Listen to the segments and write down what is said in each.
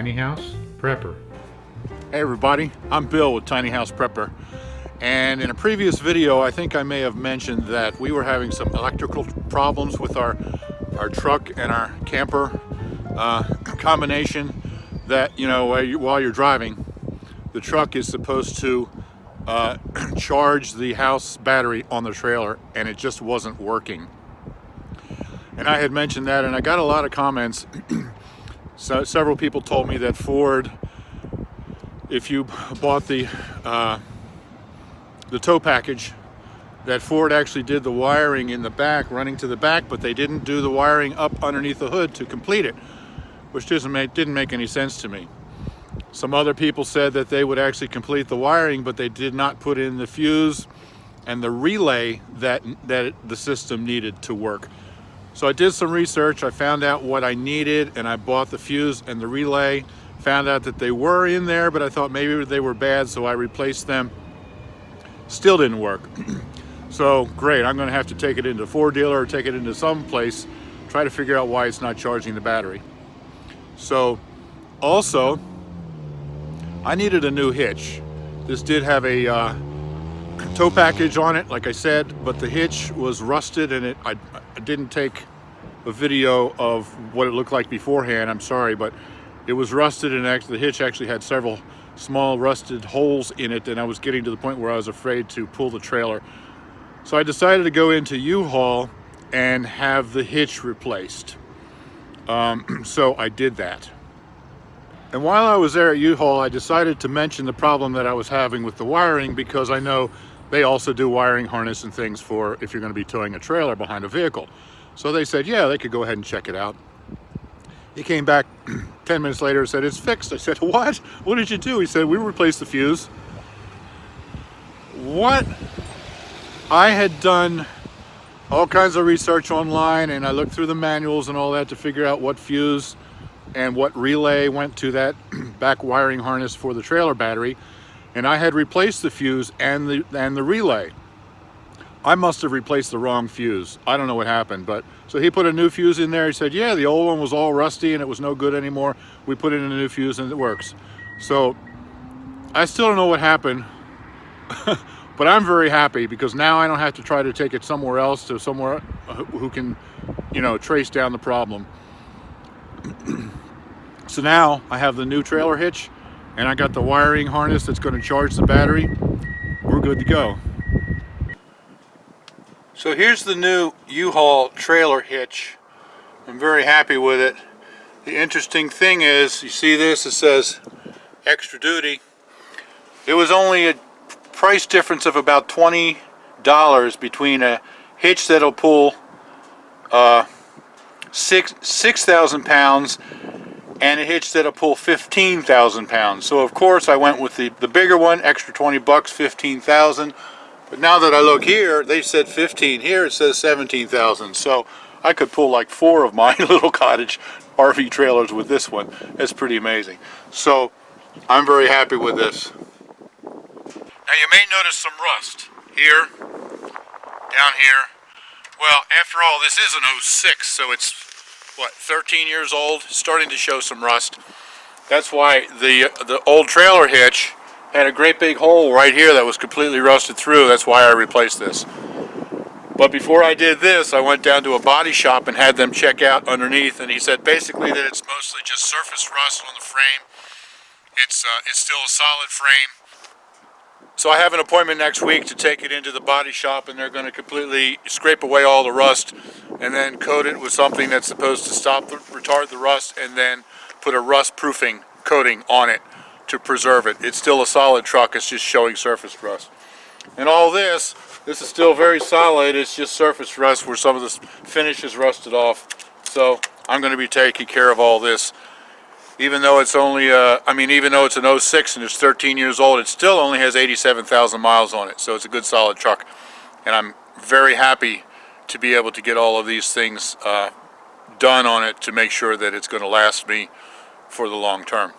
Tiny House Prepper. Hey everybody, I'm Bill with Tiny House Prepper, and in a previous video I think I may have mentioned that we were having some electrical problems with our truck and our camper combination. That, you know, while you're driving, the truck is supposed to charge the house battery on the trailer, and it just wasn't working. And I had mentioned that, and I got a lot of comments. So several people told me that Ford, if you bought the tow package, that Ford actually did the wiring in the back, running to the back, but they didn't do the wiring up underneath the hood to complete it, which didn't make any sense to me. Some other people said that they would actually complete the wiring, but they did not put in the fuse and the relay that the system needed to work. So I did some research, I found out what I needed, and I bought the fuse and the relay. Found out that they were in there, but I thought maybe they were bad, so I replaced them. Still didn't work. So great, I'm gonna have to take it into a Ford dealer or take it into some place, try to figure out why it's not charging the battery. So also, I needed a new hitch. This did have a tow package on it, like I said, but the hitch was rusted, and I didn't take a video of what it looked like beforehand, I'm sorry, but it was rusted, and the hitch actually had several small rusted holes in it, and I was getting to the point where I was afraid to pull the trailer. So I decided to go into U-Haul and have the hitch replaced. So I did that. And while I was there at U-Haul, I decided to mention the problem that I was having with the wiring, because I know they also do wiring harness and things for if you're going to be towing a trailer behind a vehicle. So they said, yeah, they could go ahead and check it out. He came back 10 minutes later and said, it's fixed. I said, what? What did you do? He said, we replaced the fuse. What? I had done all kinds of research online, and I looked through the manuals and all that to figure out what fuse and what relay went to that back wiring harness for the trailer battery. And I had replaced the fuse and the relay. I must have replaced the wrong fuse. I don't know what happened, but so he put a new fuse in there. He said, yeah, the old one was all rusty and it was no good anymore. We put in a new fuse and it works. So I still don't know what happened, but I'm very happy, because now I don't have to try to take it somewhere else, to somewhere who can, you know, trace down the problem. So now I have the new trailer hitch, and I got the wiring harness that's going to charge the battery. We're good to go. So here's the new U-Haul trailer hitch. I'm very happy with it. The interesting thing is, you see this, it says extra duty. It was only a price difference of about $20 between a hitch that'll pull 6,000 pounds and a hitch that'll pull 15,000 pounds. So of course I went with the bigger one, extra 20 bucks, 15,000. But now that I look here, they said 15. Here it says 17,000. So I could pull like 4 of my little cottage RV trailers with this one. It's pretty amazing. So I'm very happy with this. Now you may notice some rust here, down here. Well, after all, this is an 06, so it's, what, 13 years old, starting to show some rust. That's why the old trailer hitch had a great big hole right here that was completely rusted through. That's why I replaced this. But before I did this, I went down to a body shop and had them check out underneath, and he said basically that it's mostly just surface rust on the frame. It's still a solid frame. So I have an appointment next week to take it into the body shop, and they're going to completely scrape away all the rust and then coat it with something that's supposed to retard the rust, and then put a rust proofing coating on it to preserve it. It's still a solid truck, it's just showing surface rust. And all this is still very solid, it's just surface rust where some of the finish is rusted off. So I'm going to be taking care of all this. Even though it's only, even though it's an 06 and it's 13 years old, it still only has 87,000 miles on it. So it's a good solid truck. And I'm very happy to be able to get all of these things done on it to make sure that it's going to last me for the long term.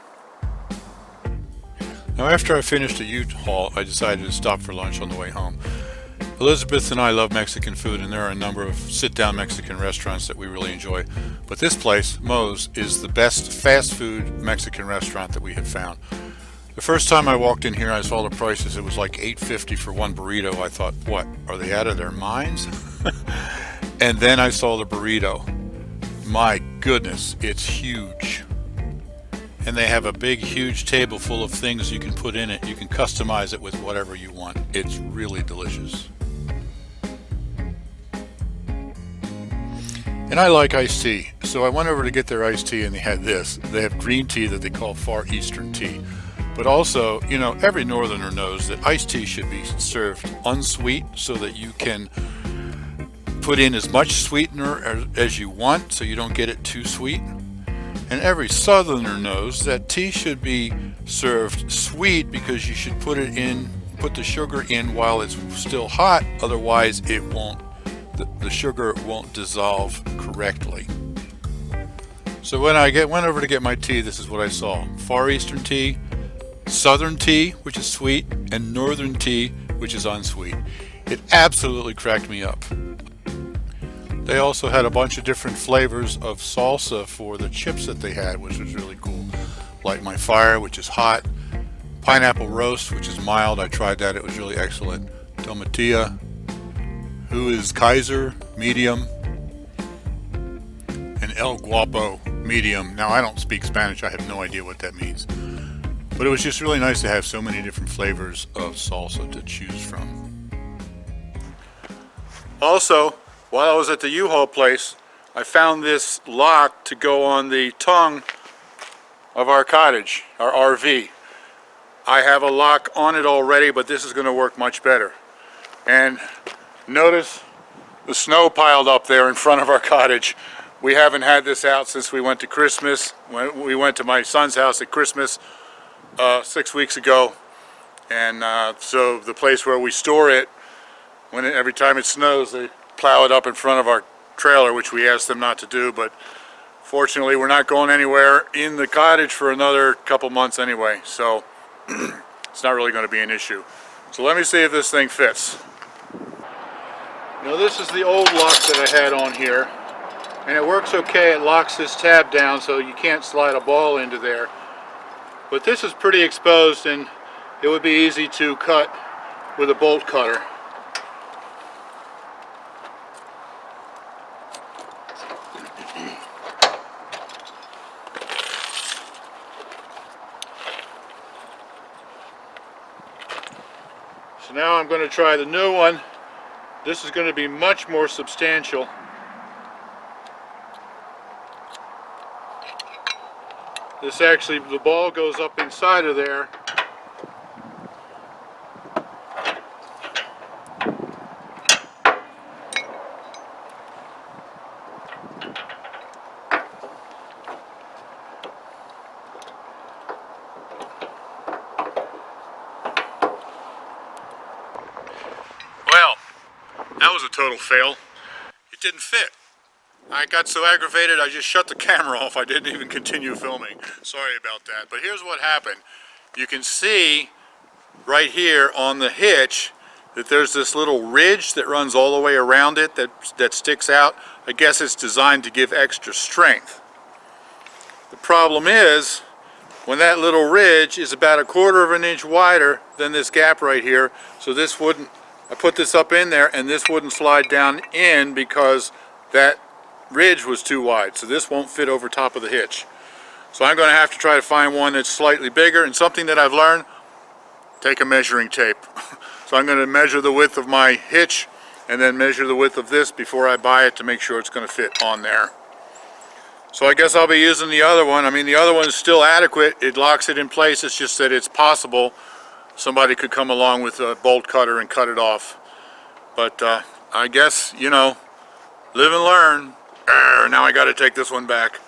Now after I finished the U-Haul, I decided to stop for lunch on the way home. Elizabeth and I love Mexican food, and there are a number of sit-down Mexican restaurants that we really enjoy. But this place, Moe's, is the best fast food Mexican restaurant that we have found. The first time I walked in here, I saw the prices. It was like $8.50 for one burrito. I thought, what, are they out of their minds? And then I saw the burrito. My goodness, it's huge. And they have a big, huge table full of things you can put in it. You can customize it with whatever you want. It's really delicious. And I like iced tea. So I went over to get their iced tea, and they had this. They have green tea that they call Far Eastern tea. But also, you know, every northerner knows that iced tea should be served unsweet so that you can put in as much sweetener as you want so you don't get it too sweet. And every southerner knows that tea should be served sweet because you should put the sugar in while it's still hot, otherwise the sugar won't dissolve correctly. So when I went over to get my tea, this is what I saw. Far Eastern tea, Southern tea, which is sweet, and Northern tea, which is unsweet. It absolutely cracked me up. They also had a bunch of different flavors of salsa for the chips that they had, which was really cool. Light My Fire, which is hot. Pineapple Roast, which is mild. I tried that. It was really excellent. Tomatilla, who is Kaiser, medium. And El Guapo, medium. Now, I don't speak Spanish. I have no idea what that means. But it was just really nice to have so many different flavors of salsa to choose from. Also, while I was at the U-Haul place, I found this lock to go on the tongue of our cottage, our RV. I have a lock on it already, but this is going to work much better. And notice the snow piled up there in front of our cottage. We haven't had this out since we went to Christmas. When we went to my son's house at Christmas 6 weeks ago. And so the place where we store it, every time it snows, they plow it up in front of our trailer, which we asked them not to do, but fortunately we're not going anywhere in the cottage for another couple months anyway, so it's not really going to be an issue. So let me see if this thing fits. Now this is the old lock that I had on here, and it works okay. It locks this tab down so you can't slide a ball into there, but this is pretty exposed and it would be easy to cut with a bolt cutter. So now I'm going to try the new one. This is going to be much more substantial. This actually, the ball goes up inside of there. Well, that was a total fail. It didn't fit. I got so aggravated I just shut the camera off. I didn't even continue filming. Sorry about that. But here's what happened. You can see right here on the hitch that there's this little ridge that runs all the way around it that sticks out. I guess it's designed to give extra strength. The problem is, when that little ridge is about 1/4 of an inch wider than this gap right here, so this wouldn't, I put this up in there and this wouldn't slide down in because that ridge was too wide, so this won't fit over top of the hitch. So I'm going to have to try to find one that's slightly bigger, and something that I've learned, take a measuring tape. So I'm going to measure the width of my hitch and then measure the width of this before I buy it to make sure it's going to fit on there. So I guess I'll be using the other one. I mean, the other one is still adequate. It locks it in place. It's just that it's possible somebody could come along with a bolt cutter and cut it off. But I guess, you know, live and learn. Now I got to take this one back.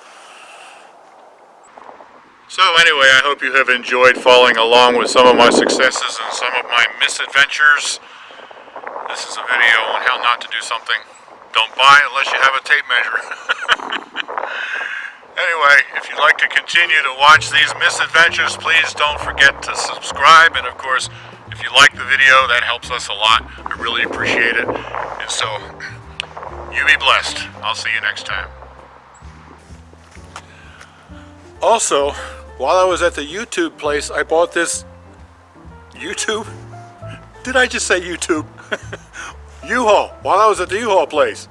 So anyway, I hope you have enjoyed following along with some of my successes and some of my misadventures. This is a video on how not to do something. Don't buy unless you have a tape measure. Anyway, if you'd like to continue to watch these misadventures, please don't forget to subscribe. And of course, if If you like the video, that helps us a lot. I really appreciate it. And so, you be blessed. I'll see you next time. Also, while I was at the YouTube place, I bought this YouTube? Did I just say YouTube? U-Haul. While I was at the U-Haul place.